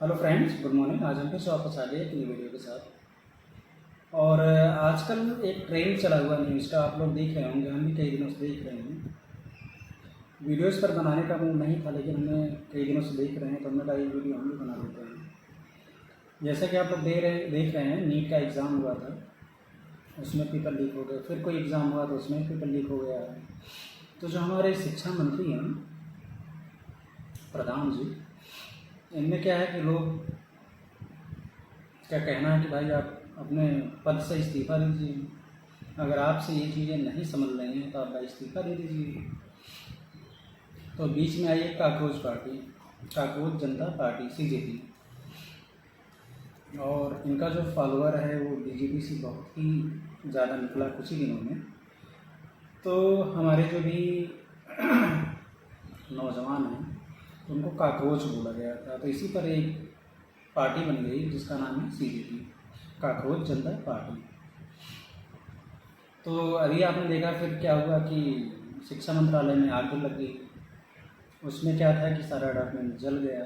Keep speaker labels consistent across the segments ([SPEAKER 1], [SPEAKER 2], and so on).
[SPEAKER 1] Hello friends, good morning. आज हम फिर से वापस आ गए एक नई वीडियो के साथ। और आजकल एक ट्रेंड चला हुआ न्यूज़ का, आप लोग देख रहे होंगे, हम भी कई दिनों से देख रहे हैं। वीडियोस पर बनाने का मूड नहीं था, लेकिन हमने कई दिनों से देख रहे हैं तो हमने कहा ये वीडियो हम भी बना लेते हैं। जैसा कि आप लोग देख रहे हैं, नीट का एग्ज़ाम हुआ था, उसमें पेपर लीक हो गए। फिर कोई एग्ज़ाम हुआ तो उसमें पेपर लीक हो गया है। तो जो हमारे शिक्षा मंत्री हैं, प्रधान जी, इनमें क्या है कि लोग क्या कहना है कि भाई आप अपने पद से इस्तीफ़ा दीजिए। अगर आपसे ये चीज़ें नहीं समझ रही हैं तो आप भाई इस्तीफ़ा दे दीजिए। तो बीच में आई एक काकरोच जनता पार्टी CJP, और इनका जो फॉलोअर है वो BJP से बहुत ही ज़्यादा निकला कुछ ही दिनों में। तो हमारे जो भी नौजवान हैं उनको काकरोच बोला गया था। तो इसी पर एक पार्टी बन गई जिसका नाम है CJP, काकरोच जनता पार्टी। तो अभी आपने देखा फिर क्या हुआ कि शिक्षा मंत्रालय में आग लग गई। उसमें क्या था कि सारा डॉक्यूमेंट जल गया।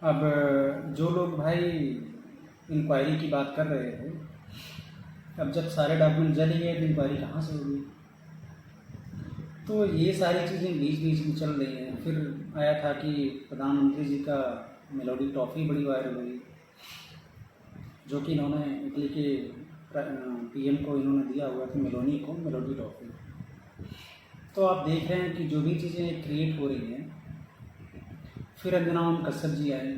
[SPEAKER 1] अब जो लोग भाई इंक्वायरी की बात कर रहे थे, अब जब सारे डॉक्यूमेंट जल ही गए तो इंक्वायरी कहाँ से होगी। तो ये सारी चीज़ें बीच बीच में चल रही हैं। फिर आया था कि प्रधानमंत्री जी का मेलोडी टॉफ़ी बड़ी वायरल हुई, जो कि इन्होंने इटली के PM को इन्होंने दिया हुआ था, मेलोनी को मेलोडी टॉफ़ी। तो आप देख रहे हैं कि जो भी चीज़ें क्रिएट हो रही हैं। फिर अंजना कश्यप जी आए,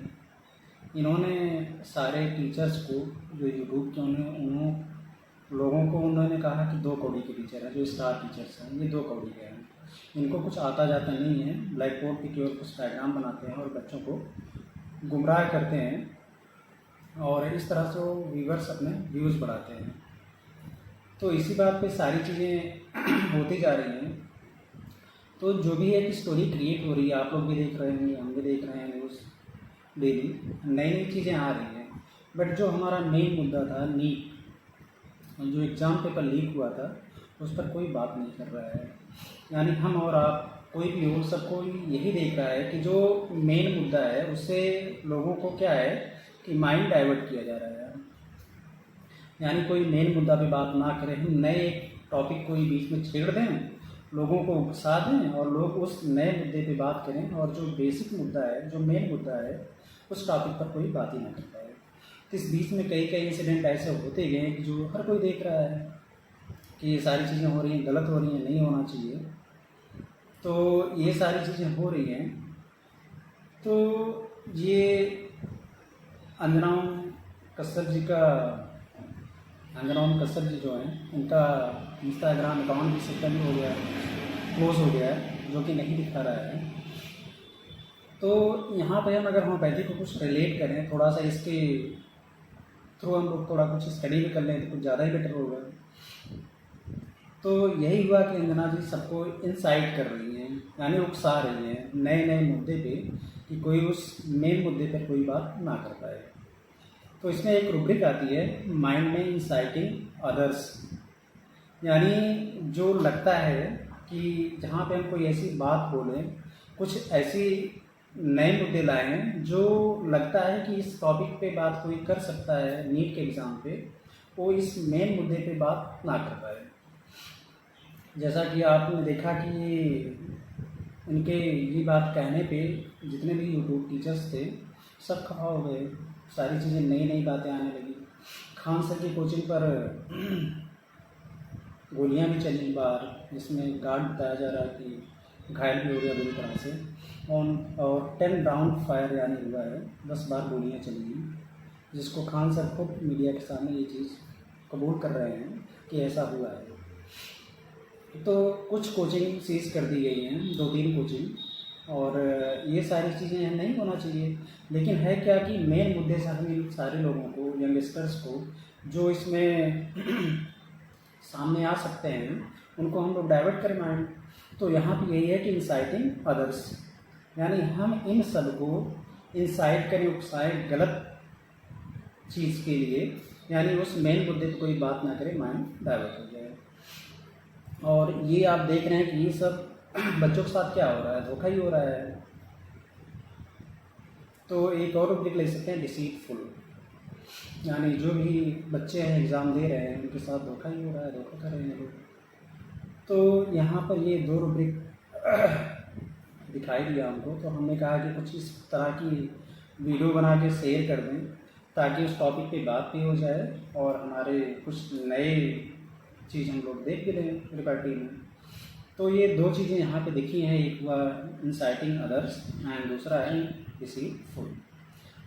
[SPEAKER 1] इन्होंने सारे टीचर्स को जो यूट्यूब के उन्होंने लोगों को उन्होंने कहा कि 2 कौड़ी के टीचर हैं, जो स्टार टीचर्स हैं, ये 2 कौड़ी के हैं। इनको कुछ आता जाता नहीं है, ब्लैक बोर्ड पे केवल कुछ डायग्राम बनाते हैं और बच्चों को गुमराह करते हैं, और इस तरह से वो व्यूवर्स अपने व्यूज़ बढ़ाते हैं। तो इसी बात पे सारी चीज़ें होती जा रही हैं। तो जो भी एक स्टोरी क्रिएट हो रही है, आप लोग भी देख रहे हैं, हम भी देख रहे हैं, न्यूज़ डेली नई नई चीज़ें आ रही हैं। बट जो हमारा मेन मुद्दा था नीट, जो एग्ज़ाम पेपर लीक हुआ था, उस पर कोई बात नहीं कर रहा है। यानी हम और आप, कोई भी हो, सबको यही देख रहा है कि जो मेन मुद्दा है उससे लोगों को क्या है कि माइंड डाइवर्ट किया जा रहा है। यानी कोई मेन मुद्दा पे बात ना करें, हम नए एक टॉपिक कोई बीच में छेड़ दें, लोगों को उकसा दें और लोग उस नए मुद्दे पे बात करें, और जो बेसिक मुद्दा है, जो मेन मुद्दा है, उस टॉपिक पर कोई बात ही ना कर पाए। तो इस बीच में कई कई इंसिडेंट ऐसे होते गए कि जो हर कोई देख रहा है कि ये सारी चीज़ें हो रही हैं, गलत हो रही हैं, नहीं होना चाहिए। तो ये सारी चीज़ें हो रही हैं। तो ये अंजना कश्यप जी जो हैं, उनका इंस्टाग्राम अकाउंट भी सस्पेंड हो गया है, क्लोज हो गया है, जो कि नहीं दिखा रहा है। तो यहाँ पे हम अगर होम्योपैथी को कुछ रिलेट करें, थोड़ा सा इसके थ्रू हम लोग थोड़ा कुछ स्टडी भी कर लें तो कुछ ज़्यादा ही बेटर होगा। तो यही हुआ कि अंजना जी सबको इंसाइट कर रही हैं, यानी उकसा रही हैं नए नए मुद्दे पे, कि कोई उस मेन मुद्दे पर कोई बात ना कर पाए। तो इसमें एक रूब्रिक आती है, माइंड में इंसाइटिंग अदर्स। यानी जो लगता है कि जहाँ पे हम कोई ऐसी बात बोलें, कुछ ऐसी नए मुद्दे लाए हैं जो लगता है कि इस टॉपिक पे बात कोई कर सकता है नीट के एग्ज़ाम पे, वो इस मेन मुद्दे पे बात ना कर पाए। जैसा कि आपने देखा कि इनके ये बात कहने पे जितने भी यूट्यूब टीचर्स थे सब खफा हो गए, सारी चीज़ें नई नई बातें आने लगी। खान सर की कोचिंग पर गोलियां भी चली बाहर, जिसमें गार्ड बताया जा रहा है कि घायल भी हो गया बुरी तरह से। और 10 राउंड फायर यानी हुआ है, 10 बार गोलियां चली हैं, जिसको खान सर खुद मीडिया के सामने ये चीज़ कबूल कर रहे हैं कि ऐसा हुआ है। तो कुछ कोचिंग सीज कर दी गई हैं, 2-3 कोचिंग, और ये सारी चीज़ें नहीं होना चाहिए। लेकिन है क्या कि मेन मुद्दे से हम इन सारे लोगों को, यंगस्टर्स को, जो इसमें सामने आ सकते हैं, उनको हम लोग डाइवर्ट करें माइंड। तो यहाँ पे यही है कि इंसाइटिंग अदर्स, यानी हम इन सब को इंसाइट करें, उकसाएं गलत चीज़ के लिए, यानी उस मेन मुद्दे पर कोई बात ना करें, माइंड डाइवर्ट हो जाए। और ये आप देख रहे हैं कि ये सब बच्चों के साथ क्या हो रहा है, धोखा ही हो रहा है। तो एक और रुब्रिक ले सकते हैं डिसीटफुल, यानी जो भी बच्चे हैं एग्ज़ाम दे रहे हैं उनके साथ धोखा ही हो रहा है, धोखा कर रहे हैं लोग। तो यहाँ पर ये 2 रुब्रिक दिखाई दिया हमको, तो हमने कहा कि कुछ इस तरह की वीडियो बना के शेयर कर दें ताकि उस टॉपिक पे बात भी हो जाए और हमारे कुछ नए चीज़ हम लोग देख भी लें लिबर्टी में। तो ये 2 चीज़ें यहाँ पे दिखी हैं, एक हुआ इंसाइटिंग अदर्स एंड दूसरा है डिसीटफुल।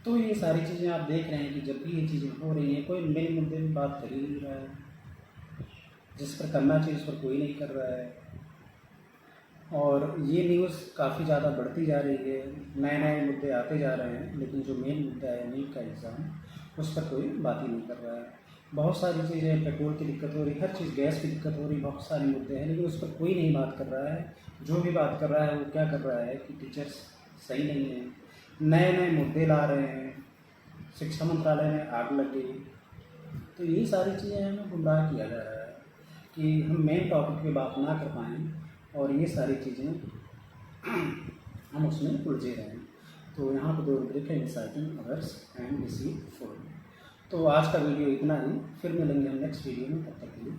[SPEAKER 1] तो ये सारी चीज़ें आप देख रहे हैं कि जब भी ये चीज़ें हो रही हैं कोई मेन मुद्दे में बात कर ही नहीं रहा है, जिस पर करना चाहिए उस पर कोई नहीं कर रहा है। और ये न्यूज़ काफ़ी ज़्यादा बढ़ती जा रही है, नए नए मुद्दे आते जा रहे हैं, लेकिन जो मेन मुद्दा है नीट का एग्ज़ाम उस पर कोई बात ही नहीं कर रहा है। बहुत सारी चीज़ें, पेट्रोल की दिक्कत हो रही, हर चीज़, गैस की दिक्कत हो रही, बहुत सारे मुद्दे हैं, लेकिन उस पर कोई नहीं बात कर रहा है। जो भी बात कर रहा है वो क्या कर रहा है कि टीचर्स सही नहीं है, नए नए मुद्दे ला रहे हैं, शिक्षा मंत्रालय में आग लग गई। तो यही सारी चीज़ें हमें गुमराह किया जा रहा है कि हम मेन टॉपिक पे बात ना कर पाएँ और ये सारी चीज़ें हम उसमें उलझे रहें। तो यहाँ पर 2 रुब्रिक है, इंसाइटिंग अदर्स एंड डिसीटफुल। तो आज का वीडियो इतना ही, फिर मिलेंगे हम नेक्स्ट वीडियो में, तब तक के लिए।